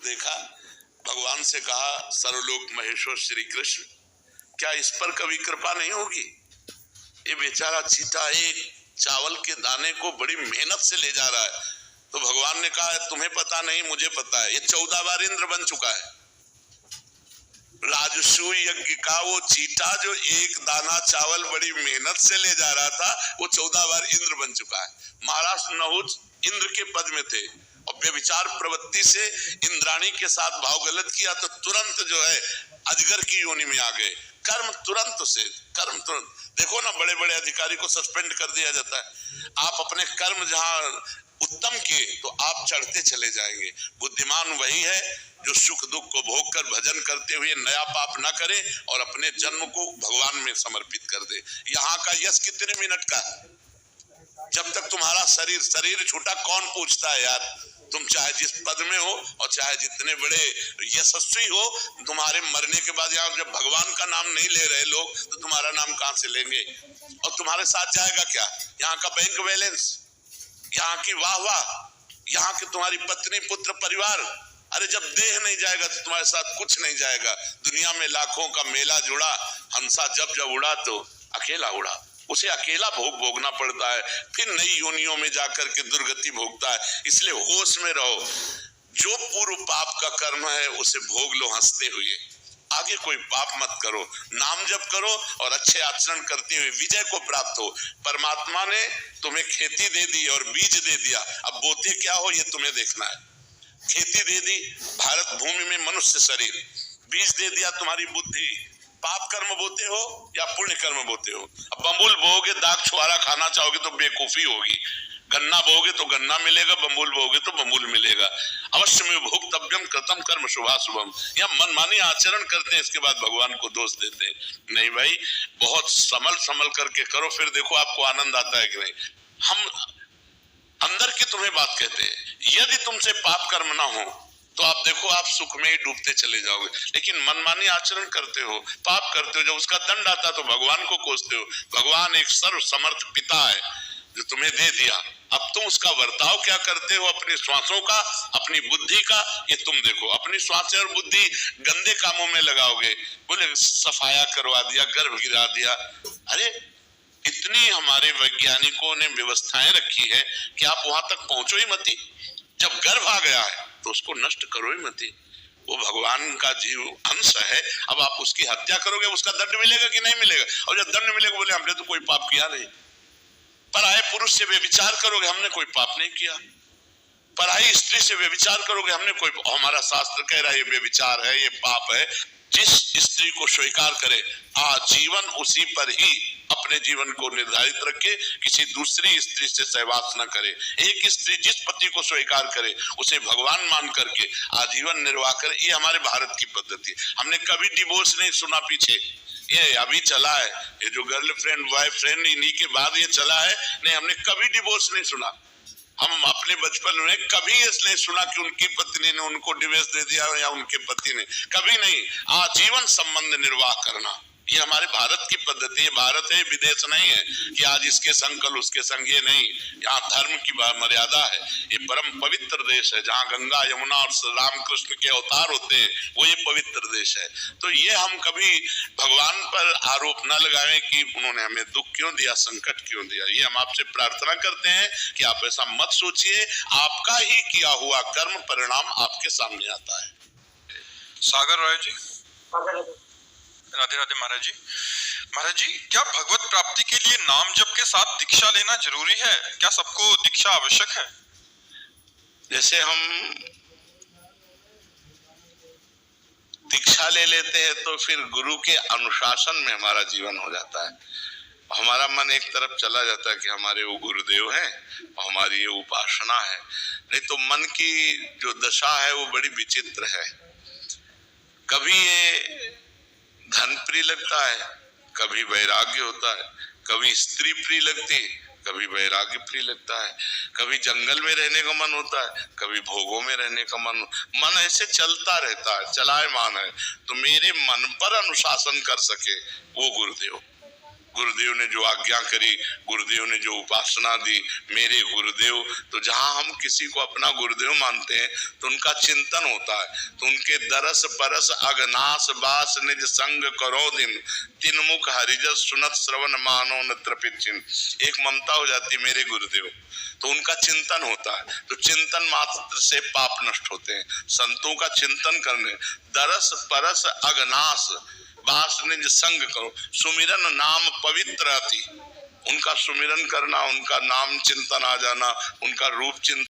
देखा, भगवान से कहा सर्वलोक महेश्वर श्री कृष्ण, क्या इस पर कभी कृपा नहीं होगी? ये बेचारा चीता एक चावल के दाने को बड़ी मेहनत से ले जा रहा है। तो भगवान ने कहा तुम्हें पता नहीं, मुझे पता है, ये 14 बार इंद्र बन चुका है। राजसूय यज्ञ का वो चीटा जो एक दाना चावल बड़ी मेहनत से ले जा रहा था, वो 14 बार इंद्र बन चुका है। महाराज नहुष इंद्र के पद में थे और व्यभिचार प्रवृत्ति से इंद्राणी के साथ भाव गलत किया तो तुरंत जो है अजगर की योनि में आ गए। कर्म तुरंत से, कर्म तुरंत। देखो ना, बड़े बड़े अधिकारी को सस्पेंड कर दिया जाता है। आप अपने कर्म जहां उत्तम किए तो आप चढ़ते चले जाएंगे। बुद्धिमान वही है जो सुख दुख को भोग कर भजन करते हुए नया पाप न करे और अपने जन्म को भगवान में समर्पित कर दे। यहाँ का यश कितने मिनट का है? जब तक तुम्हारा शरीर छूटा कौन पूछता है यार? तुम चाहे जिस पद में हो और चाहे जितने बड़े यशस्वी हो, तुम्हारे मरने के बाद यहाँ जब भगवान का नाम नहीं ले रहे लोग तो तुम्हारा नाम कहां से लेंगे? और तुम्हारे साथ जाएगा क्या? यहाँ का बैंक बैलेंस, यहाँ की वाह, यहाँ की तुम्हारी पत्नी पुत्र परिवार। अरे जब देह नहीं जाएगा तो तुम्हारे साथ कुछ नहीं जाएगा। दुनिया में लाखों का मेला जुड़ा, हंसा जब जब उड़ा तो अकेला उड़ा। उसे अकेला भोग भोगना पड़ता है, फिर नई योनियों में जाकर के दुर्गति भोगता है। इसलिए होश में रहो, जो पूर्व पाप का कर्म है उसे भोग लो हंसते हुए। आगे कोई पाप मत करो, नाम जप करो और अच्छे आचरण करते हुए विजय को प्राप्त हो। परमात्मा ने तुम्हें खेती दे दी और बीज दे दिया, अब बोते क्या हो ये तुम्हें देखना है। खेती दे दी भारत भूमि में मनुष्य शरीर, बीज दे दिया तुम्हारी बुद्धि। पाप कर्म बोते हो या पुण्य कर्म बोते हो? अब बम्बुल बोओगे, दाग छुआरा खाना चाहोगे तो बेकूफी होगी। गन्ना बोगे तो गन्ना मिलेगा, बम्बुल बोगे तो बम्बुल मिलेगा। अवश्य में भोक्तव्यम कृतम कर्म शुभाशुभम। या मनमानी आचरण करते हैं, इसके बाद भगवान को दोष देते हैं। नहीं भाई, बहुत संभल करके करो, फिर देखो आपको आनंद आता है कि नहीं। हम अंदर की तुम्हें बात कहते हैं, यदि तुमसे पाप कर्म ना हो तो आप देखो आप सुख में ही डूबते चले जाओगे। लेकिन मनमानी आचरण करते हो, पाप करते हो, जब उसका दंड आता तो भगवान को कोसते हो। भगवान एक सर्व समर्थ पिता है जो तुम्हें दे दिया, अब तुम उसका बर्ताव क्या करते हो अपनी श्वासों का, अपनी बुद्धि का, ये तुम देखो। अपनी श्वासें और बुद्धि गंदे कामों में लगाओगे, बोले सफाया करवा दिया, गर्भ गिरा दिया। अरे इतनी हमारे वैज्ञानिकों ने व्यवस्थाएं रखी है कि आप वहां तक पहुंचो ही मती। जब गर्भ आ गया है तो उसको नष्ट करो ही मती। वो भगवान का जीव अंश है, अब आप उसकी हत्या करोगे, उसका दंड मिलेगा कि नहीं मिलेगा? और जब दंड मिलेगा बोले हमने तो कोई पाप किया नहीं। पराये पुरुष से व्यभिचार करोगे, हमने कोई पाप नहीं किया। पराई स्त्री से व्यभिचार करोगे, हमने कोई, हमारा शास्त्र कह रहा है ये व्यभिचार है, ये पाप है। जिस स्त्री को स्वीकार करे आजीवन उसी पर ही अपने जीवन को निर्धारित रखे, किसी दूसरी स्त्री से सहवास न करे। एक स्त्री जिस पति को स्वीकार करे उसे भगवान मान करके आजीवन निर्वाह करे। ये हमारे भारत की पद्धति। हमने कभी डिवोर्स नहीं सुना पीछे, ये अभी चला है, ये जो गर्लफ्रेंड बॉयफ्रेंड इन्हीं के बाद ये चला है। नहीं, हमने कभी डिवोर्स नहीं सुना। हम अपने बचपन में कभी इसलिए सुना कि उनकी पत्नी ने उनको डिवोर्स दे दिया या उनके पति ने, कभी नहीं। आजीवन संबंध निर्वाह करना ये हमारे भारत की पद्धति है। भारत है, विदेश नहीं है कि आज इसके संग कल उसके संग, ये नहीं। यहाँ धर्म की मर्यादा है। ये परम पवित्र देश है जहाँ गंगा यमुना और रामकृष्ण के अवतार होते हैं, वो ये पवित्र देश है। तो ये हम कभी भगवान पर आरोप न लगाएं कि उन्होंने हमें दुख क्यों दिया, संकट क्यों दिया। ये हम आपसे प्रार्थना करते हैं कि आप ऐसा मत सोचिए। आपका ही किया हुआ कर्म परिणाम आपके सामने आता है। सागर राय जी। राधे राधे महाराज जी। महाराज जी, क्या भगवत प्राप्ति के लिए नाम जप के साथ दीक्षा लेना जरूरी है? क्या सबको दीक्षा आवश्यक है? जैसे हम दीक्षा ले लेते हैं तो फिर गुरु के अनुशासन में हमारा जीवन हो जाता है। हमारा मन एक तरफ चला जाता है कि हमारे वो गुरुदेव हैं और हमारी ये उपासना है। नहीं तो मन की जो दशा है वो बड़ी विचित्र है। कभी ये धन प्रिय लगता है, कभी वैराग्य होता है, कभी स्त्री प्रिय लगती है, कभी वैराग्य प्रिय लगता है, कभी जंगल में रहने का मन होता है, कभी भोगों में रहने का मन ऐसे चलता रहता है, चलायमान है। तो मेरे मन पर अनुशासन कर सके वो गुरुदेव, गुरुदेव ने जो आज्ञा करी, गुरुदेव ने जो उपासना दी, मेरे गुरुदेव, तो जहां हम किसी को अपना गुरुदेव मानते हैं तो उनका चिंतन होता है, तो उनके दरस परस अगनास बास निज संग करो दिन, तीन मुख हरिजस सुनत श्रवण मानो न तृपित चिन्ह। एक ममता हो जाती मेरे गुरुदेव, तो उनका चिंतन होता है, तो चिंतन मात्र से पाप नष्ट होते हैं। संतों का चिंतन करने, दरस परस अगनास बास निज संग करो, सुमिरन नाम पवित्र अति, उनका सुमिरन करना, उनका नाम चिंतन आ जाना, उनका रूप चिंतन